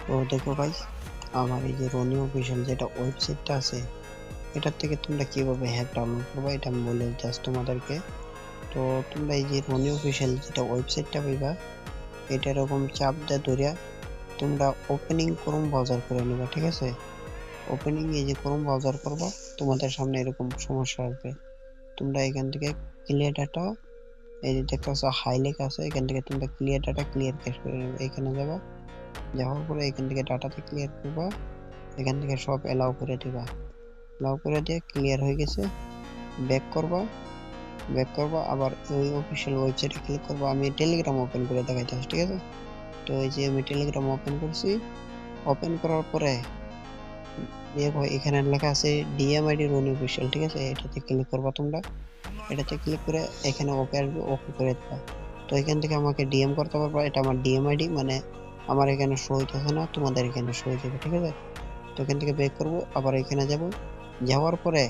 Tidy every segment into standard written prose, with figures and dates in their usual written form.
তো দেখো গাইস, আমার এই যে রনি অফিসিয়াল যেটা ওয়েবসাইটটা আছে, এটার থেকে তোমরা কিভাবে হ্যাক ডাউনলোড করবে এটা আমি বলে জাস্ট তোমাদেরকে। তো তোমরা এই যে রনি অফিসিয়াল যেটা ওয়েবসাইটটা পাইবা, এটা এরকম চাপ দিয়ে ধরিয়া তোমরা ওপেনিং ক্রোম ব্রাউজার করে নিবা, ঠিক আছে? ওপেনিং এই যে ক্রোম ব্রাউজার করবা, তোমাদের সামনে এরকম সমস্যা আসবে। তোমরা এখান থেকে ক্লিয়ার ডাটা, এই যে দেখতেছো হাই লেখা আছে, এখান থেকে তোমরা ক্লিয়ার ডাটা ক্লিয়ার ক্যাশ করে নেবে। এখানে যাবা, যাওয়ার পরে এখান থেকে ডাটাতে ক্লিয়ার করবা, এখান থেকে সব এলাও করে দিবা। এলাও করে দিয়ে ক্লিয়ার হয়ে গেছে, ব্যাক করবা। ব্যাক করবা আবার ওই অফিসিয়াল ওয়েবসাইটে ক্লিক করবা। আমি টেলিগ্রাম ওপেন করে দেখাইতেছি, ঠিক আছে? তো এই যে আমি টেলিগ্রাম ওপেন করছি। ওপেন করার পরে দেখো এখানে লেখা আছে ডিএমআইডি রুন অফিসিয়াল, ঠিক আছে? এটাতে ক্লিক করবা তোমরা। এটাতে ক্লিক করে এখানে ওকে আসবে, ওকে করে দিবা। তো এখান থেকে আমাকে ডিএম করতে পারবা, এটা আমার ডিএমআইডি, মানে আমার এখানে শো হইতেছে না, তোমাদের এখানে শো হয়ে যাবে, ঠিক আছে? তো এখান থেকে ব্যাক করবো, আবার এখানে যাব। যাওয়ার পরে,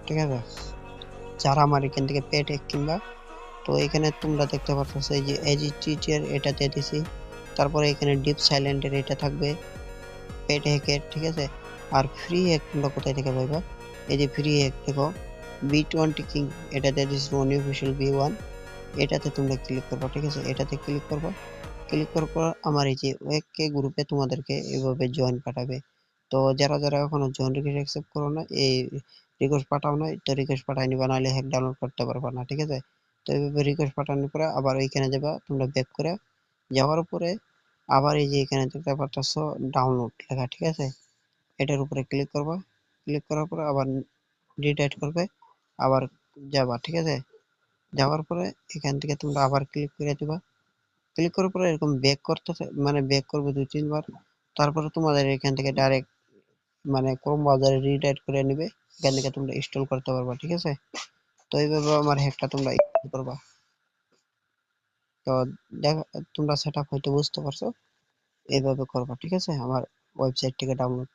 ঠিক আছে, যারা আমার এখান থেকে পেড কিংবা, তো এখানে তোমরা দেখতে পারতেছো এই যে এজিটির এটাতে দিছি। তারপরে এখানে ডিপ সাইলেন্টের এটা থাকবে, পেড হ্যাকের, ঠিক আছে? আর ফ্রি হ্যাক তোমরা কোথায় থেকে পাইবা? এই যে ফ্রি হ্যাক দেখো, বি20 কিং, এটাতে দিছি ওয়ান অফিসিয়াল বি1, এটাতে তোমরা ক্লিক করবা, ঠিক আছে? এটাতে ক্লিক করবা। ক্লিক করার পর আমার এই যে ওয়েবকে গ্রুপে তোমাদেরকে এভাবে জয়েন পাঠাবে। তো যারা যারা এখনো জয়েন রিকোয়েস্ট অ্যাকসেপ্ট করো না, এই রিকোয়েস্ট পাঠাও না, তো রিকোয়েস্ট পাঠাই নিবা, নাহলে হ্যাক ডাউনলোড করতে পারবা না, ঠিক আছে? তো এইভাবে রিকোয়েস্ট পাঠানোর পরে আবার ওইখানে যাবা, তোমরা ব্যাক করে যাওয়ার পরে আবার এই যে এখানে দেখতে পারতেছো ডাউনলোড লেখা, ঠিক আছে? এটার উপরে ক্লিক করবা। ক্লিক করার পরে আবার ডিটাইট করবে, আবার যাবা, ঠিক আছে? যাওয়ার পরে এখান থেকে তোমরা আবার ক্লিক করে দিবা। ক্লিক করার পরে এরকম ব্যাক করতেছে, মানে ব্যাক করবে 2-3 বার। তারপরে তোমাদের এখান থেকে ডাইরেক্ট মানে ক্রোম ব্রাউজারে রিডাইরেক্ট করে নিবে। এখান থেকে তোমরা ইনস্টল করতে পারবা, ঠিক আছে? তো এইভাবে আমার হ্যাকটা তোমরা ইনস্টল করবা। তো দেখো, তোমরা সেটআপ হয়তো বুঝতে পারছো, এইভাবে করবা, ঠিক আছে? আমার ওয়েবসাইট থেকে ডাউনলোড।